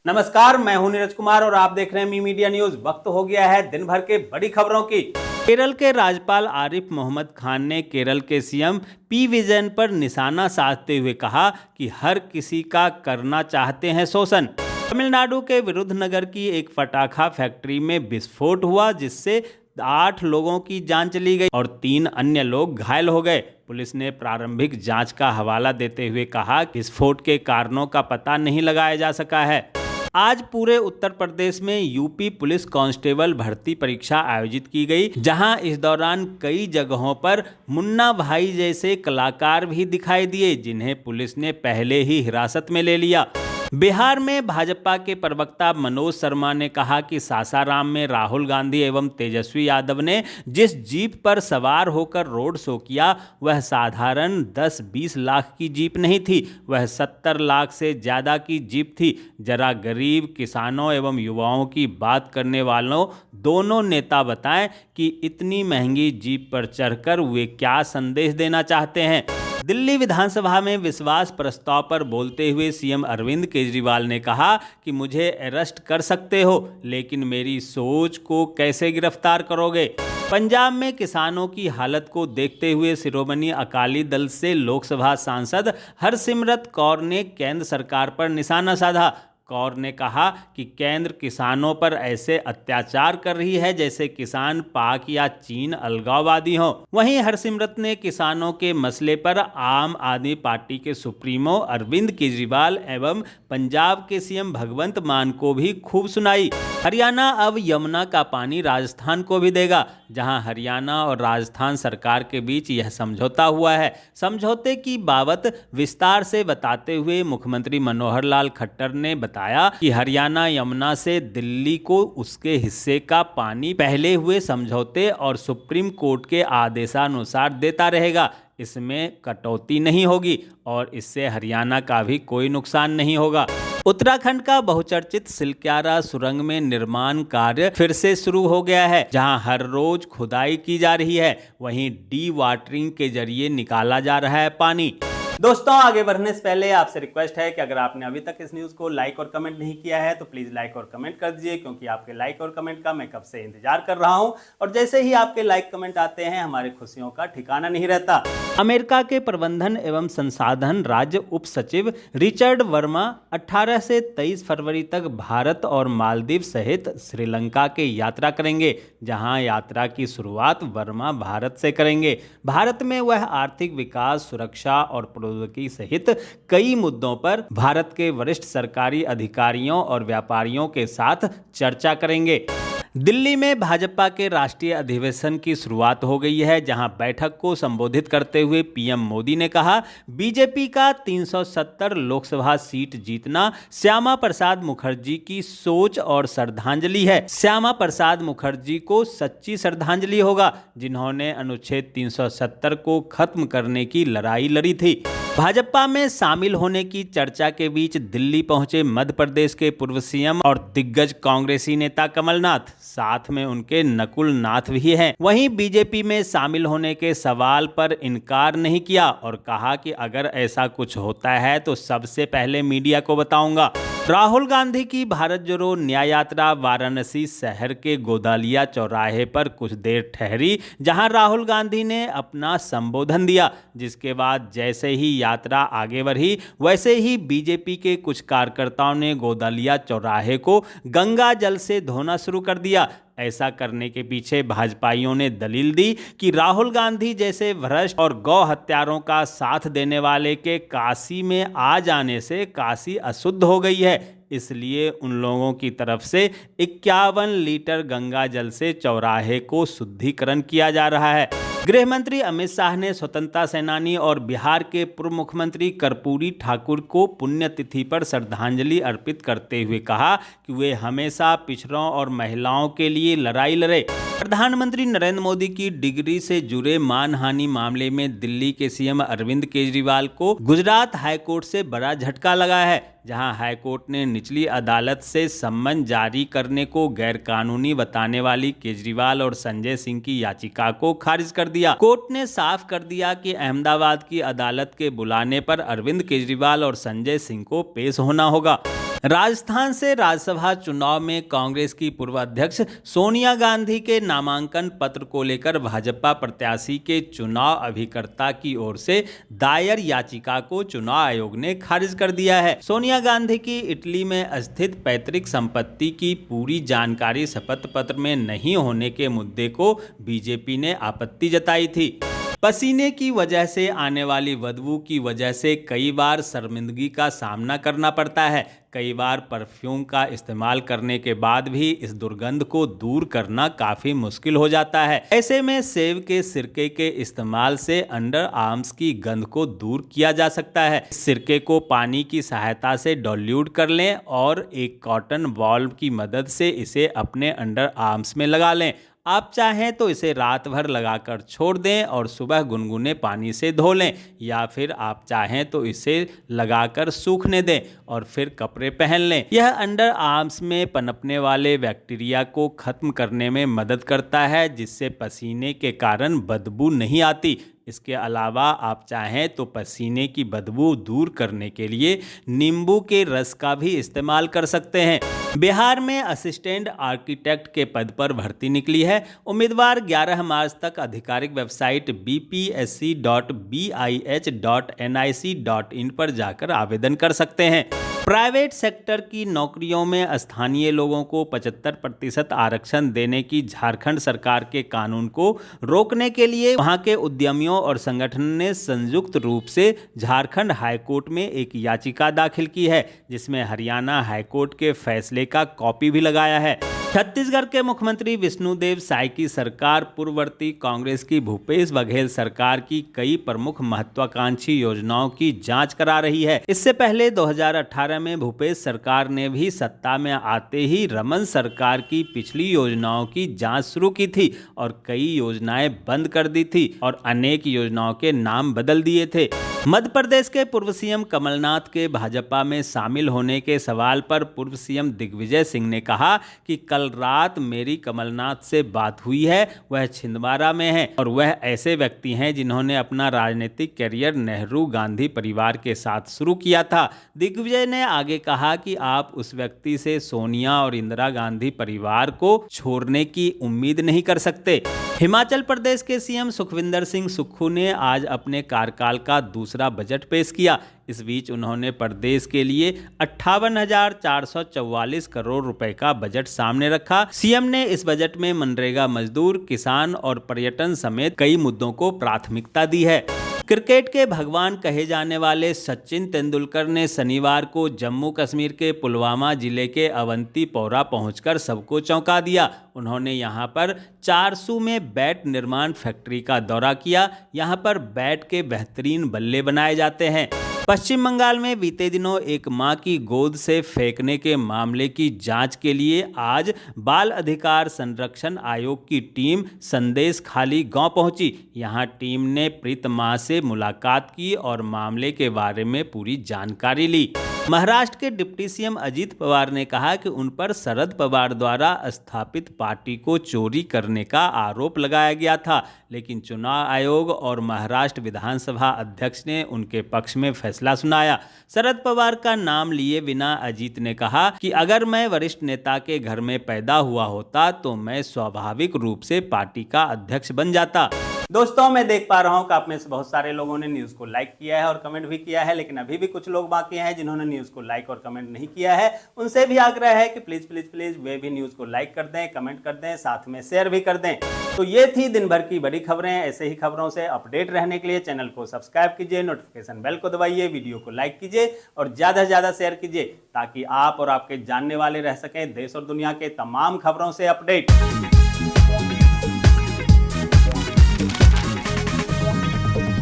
नमस्कार, मैं हूं नीरज कुमार और आप देख रहे हैं मी मीडिया न्यूज। वक्त हो गया है दिन भर के बड़ी खबरों की। केरल के राज्यपाल आरिफ मोहम्मद खान ने केरल के सीएम पी विजयन पर निशाना साधते हुए कहा कि हर किसी का करना चाहते हैं शोषण। तमिलनाडु के विरुद्धनगर की एक पटाखा फैक्ट्री में विस्फोट हुआ, जिससे 8 लोगों की जान चली गई और 3 अन्य लोग घायल हो गए। पुलिस ने प्रारंभिक जांच का हवाला देते हुए कहा कि विस्फोट के कारणों का पता नहीं लगाया जा सका है। आज पूरे उत्तर प्रदेश में यूपी पुलिस कांस्टेबल भर्ती परीक्षा आयोजित की गई, जहां इस दौरान कई जगहों पर मुन्ना भाई जैसे कलाकार भी दिखाई दिए, जिन्हें पुलिस ने पहले ही हिरासत में ले लिया। बिहार में भाजपा के प्रवक्ता मनोज शर्मा ने कहा कि सासाराम में राहुल गांधी एवं तेजस्वी यादव ने जिस जीप पर सवार होकर रोड शो किया, वह साधारण 10-20 लाख की जीप नहीं थी, वह 70 लाख से ज़्यादा की जीप थी। जरा गरीब, किसानों एवं युवाओं की बात करने वालों दोनों नेता बताएं कि इतनी महंगी जीप पर चढ़कर वे क्या संदेश देना चाहते हैं। दिल्ली विधानसभा में विश्वास प्रस्ताव पर बोलते हुए सीएम अरविंद केजरीवाल ने कहा कि मुझे अरेस्ट कर सकते हो, लेकिन मेरी सोच को कैसे गिरफ्तार करोगे। पंजाब में किसानों की हालत को देखते हुए शिरोमणि अकाली दल से लोकसभा सांसद हरसिमरत कौर ने केंद्र सरकार पर निशाना साधा। कौर ने कहा कि केंद्र किसानों पर ऐसे अत्याचार कर रही है जैसे किसान पाक या चीन अलगाववादी हों। वहीं हरसिमरत ने किसानों के मसले पर आम आदमी पार्टी के सुप्रीमो अरविंद केजरीवाल एवं पंजाब के सीएम भगवंत मान को भी खूब सुनाई। हरियाणा अब यमुना का पानी राजस्थान को भी देगा, जहां हरियाणा और राजस्थान सरकार के बीच यह समझौता हुआ है। समझौते की बाबत विस्तार से बताते हुए मुख्यमंत्री मनोहर लाल खट्टर ने बताया कि हरियाणा यमुना से दिल्ली को उसके हिस्से का पानी पहले हुए समझौते और सुप्रीम कोर्ट के आदेशानुसार देता रहेगा। इसमें कटौती नहीं होगी और इससे हरियाणा का भी कोई नुकसान नहीं होगा। उत्तराखंड का बहुचर्चित सिलक्यारा सुरंग में निर्माण कार्य फिर से शुरू हो गया है, जहां हर रोज खुदाई की जा रही है, वहीं डी वाटरिंग के जरिए निकाला जा रहा है पानी। दोस्तों, आगे बढ़ने से पहले आपसे रिक्वेस्ट है कि अगर आपने अभी तक इस न्यूज़ को लाइक और कमेंट नहीं किया है तो प्लीज़ लाइक और कमेंट कर दीजिए, क्योंकि आपके लाइक और कमेंट का मैं कब से इंतजार कर रहा हूं और जैसे ही आपके लाइक कमेंट आते हैं हमारी खुशियों का ठिकाना नहीं रहता। अमेरिका के प्रबंधन एवं संसाधन राज्य उप सचिव रिचर्ड वर्मा 18 से 23 फरवरी तक भारत और मालदीव सहित श्रीलंका की यात्रा करेंगे, जहां यात्रा की शुरुआत वर्मा भारत से करेंगे। भारत में वह आर्थिक विकास, सुरक्षा और प्रौद्योगिकी सहित कई मुद्दों पर भारत के वरिष्ठ सरकारी अधिकारियों और व्यापारियों के साथ चर्चा करेंगे। दिल्ली में भाजपा के राष्ट्रीय अधिवेशन की शुरुआत हो गई है, जहां बैठक को संबोधित करते हुए पीएम मोदी ने कहा, बीजेपी का 370 लोकसभा सीट जीतना श्यामा प्रसाद मुखर्जी की सोच और श्रद्धांजलि है। श्यामा प्रसाद मुखर्जी को सच्ची श्रद्धांजलि होगा, जिन्होंने अनुच्छेद 370 को खत्म करने की लड़ाई लड़ी थी। भाजपा में शामिल होने की चर्चा के बीच दिल्ली पहुंचे मध्य प्रदेश के पूर्व सीएम और दिग्गज कांग्रेसी नेता कमलनाथ, साथ में उनके नकुल नाथ भी हैं। वहीं बीजेपी में शामिल होने के सवाल पर इनकार नहीं किया और कहा कि अगर ऐसा कुछ होता है तो सबसे पहले मीडिया को बताऊंगा। राहुल गांधी की भारत जोड़ो न्याय यात्रा वाराणसी शहर के गोदालिया चौराहे पर कुछ देर ठहरी, जहां राहुल गांधी ने अपना संबोधन दिया, जिसके बाद जैसे ही यात्रा आगे बढ़ी वैसे ही बीजेपी के कुछ कार्यकर्ताओं ने गोदालिया चौराहे को गंगा जल से धोना शुरू कर दिया। ऐसा करने के पीछे भाजपाइयों ने दलील दी कि राहुल गांधी जैसे भ्रष्ट और गौ हत्यारों का साथ देने वाले के काशी में आ जाने से काशी अशुद्ध हो गई है, इसलिए उन लोगों की तरफ से 51 लीटर गंगा जल से चौराहे को शुद्धिकरण किया जा रहा है। गृह मंत्री अमित शाह ने स्वतंत्रता सेनानी और बिहार के पूर्व मुख्यमंत्री कर्पूरी ठाकुर को पुण्यतिथि पर श्रद्धांजलि अर्पित करते हुए कहा कि वे हमेशा पिछड़ों और महिलाओं के लिए लड़ाई लड़े। प्रधानमंत्री नरेंद्र मोदी की डिग्री से जुड़े मानहानि मामले में दिल्ली के सीएम अरविंद केजरीवाल को गुजरात हाईकोर्ट से बड़ा झटका लगा है, जहां हाईकोर्ट ने निचली अदालत से सम्मन जारी करने को गैरकानूनी बताने वाली केजरीवाल और संजय सिंह की याचिका को खारिज कर दिया। कोर्ट ने साफ कर दिया कि अहमदाबाद की अदालत के बुलाने पर अरविंद केजरीवाल और संजय सिंह को पेश होना होगा। राजस्थान से राज्यसभा चुनाव में कांग्रेस की पूर्व अध्यक्ष सोनिया गांधी के नामांकन पत्र को लेकर भाजपा प्रत्याशी के चुनाव अभिकर्ता की ओर से दायर याचिका को चुनाव आयोग ने खारिज कर दिया है। सोनिया गांधी की इटली में स्थित पैतृक संपत्ति की पूरी जानकारी शपथ पत्र में नहीं होने के मुद्दे को बीजेपी ने आपत्ति जताई थी। पसीने की वजह से आने वाली बदबू की वजह से कई बार शर्मिंदगी का सामना करना पड़ता है। कई बार परफ्यूम का इस्तेमाल करने के बाद भी इस दुर्गंध को दूर करना काफ़ी मुश्किल हो जाता है। ऐसे में सेब के सिरके के इस्तेमाल से अंडर आर्म्स की गंध को दूर किया जा सकता है। इस सिरके को पानी की सहायता से डाइल्यूट कर लें और एक कॉटन बॉल की मदद से इसे अपने अंडर आर्म्स में लगा लें। आप चाहें तो इसे रात भर लगाकर छोड़ दें और सुबह गुनगुने पानी से धो लें, या फिर आप चाहें तो इसे लगाकर सूखने दें और फिर कपड़े पहन लें। यह अंडर आर्म्स में पनपने वाले बैक्टीरिया को खत्म करने में मदद करता है, जिससे पसीने के कारण बदबू नहीं आती। इसके अलावा आप चाहें तो पसीने की बदबू दूर करने के लिए नींबू के रस का भी इस्तेमाल कर सकते हैं। बिहार में असिस्टेंट आर्किटेक्ट के पद पर भर्ती निकली है। उम्मीदवार 11 मार्च तक आधिकारिक वेबसाइट bpsc.bih.nic.in पर जाकर आवेदन कर सकते हैं। प्राइवेट सेक्टर की नौकरियों में स्थानीय लोगों को 75% आरक्षण देने की झारखंड सरकार के कानून को रोकने के लिए वहां के उद्यमियों और संगठन ने संयुक्त रूप से झारखंड हाईकोर्ट में एक याचिका दाखिल की है, जिसमें हरियाणा हाईकोर्ट के फैसले का कॉपी भी लगाया है। छत्तीसगढ़ के मुख्यमंत्री विष्णुदेव साय की सरकार पूर्ववर्ती कांग्रेस की भूपेश बघेल सरकार की कई प्रमुख महत्वाकांक्षी योजनाओं की जांच करा रही है। इससे पहले 2018 में भूपेश सरकार ने भी सत्ता में आते ही रमन सरकार की पिछली योजनाओं की जांच शुरू की थी और कई योजनाएं बंद कर दी थी और अनेक योजनाओं के नाम बदल दिए थे। मध्य प्रदेश के पूर्व सीएम कमलनाथ के भाजपा में शामिल होने के सवाल पर पूर्व सीएम दिग्विजय सिंह ने कहा कि कल रात मेरी कमलनाथ से बात हुई है, वह छिंदवाड़ा में है और वह ऐसे व्यक्ति हैं जिन्होंने अपना राजनीतिक करियर नेहरू गांधी परिवार के साथ शुरू किया था। दिग्विजय ने आगे कहा कि आप उस व्यक्ति से सोनिया और इंदिरा गांधी परिवार को छोड़ने की उम्मीद नहीं कर सकते। हिमाचल प्रदेश के सीएम सुखविंदर सिंह सुक्खू ने आज अपने कार्यकाल का दूसरा बजट पेश किया। इस बीच उन्होंने प्रदेश के लिए 58,444 करोड़ रुपए का बजट सामने रखा। सीएम ने इस बजट में मनरेगा मजदूर, किसान और पर्यटन समेत कई मुद्दों को प्राथमिकता दी है। क्रिकेट के भगवान कहे जाने वाले सचिन तेंदुलकर ने शनिवार को जम्मू कश्मीर के पुलवामा जिले के अवंतीपोरा पहुंचकर सबको चौंका दिया। उन्होंने यहां पर 400 में बैट निर्माण फैक्ट्री का दौरा किया। यहां पर बैट के बेहतरीन बल्ले बनाए जाते हैं। पश्चिम बंगाल में बीते दिनों एक मां की गोद से फेंकने के मामले की जांच के लिए आज बाल अधिकार संरक्षण आयोग की टीम संदेश खाली गांव पहुंची। यहां टीम ने पीड़ित मां से मुलाकात की और मामले के बारे में पूरी जानकारी ली। महाराष्ट्र के डिप्टी सीएम अजित पवार ने कहा कि उन पर शरद पवार द्वारा स्थापित पार्टी को चोरी करने का आरोप लगाया गया था, लेकिन चुनाव आयोग और महाराष्ट्र विधानसभा अध्यक्ष ने उनके पक्ष में फैसला सुनाया। शरद पवार का नाम लिए बिना अजित ने कहा कि अगर मैं वरिष्ठ नेता के घर में पैदा हुआ होता तो मैं स्वाभाविक रूप से पार्टी का अध्यक्ष बन जाता। दोस्तों, मैं देख पा रहा हूं कि आप में से बहुत सारे लोगों ने न्यूज़ को लाइक किया है और कमेंट भी किया है, लेकिन अभी भी कुछ लोग बाकी हैं जिन्होंने न्यूज़ को लाइक और कमेंट नहीं किया है। उनसे भी आग्रह है कि प्लीज़ प्लीज़ प्लीज़ वे भी न्यूज़ को लाइक कर दें, कमेंट कर दें, साथ में शेयर भी कर दें। तो ये थी दिन भर की बड़ी खबरें। ऐसे ही खबरों से अपडेट रहने के लिए चैनल को सब्सक्राइब कीजिए, नोटिफिकेशन बेल को दबाइए, वीडियो को लाइक कीजिए और ज़्यादा से ज़्यादा शेयर कीजिए, ताकि आप और आपके जानने वाले रह सकें देश और दुनिया के तमाम खबरों से अपडेट।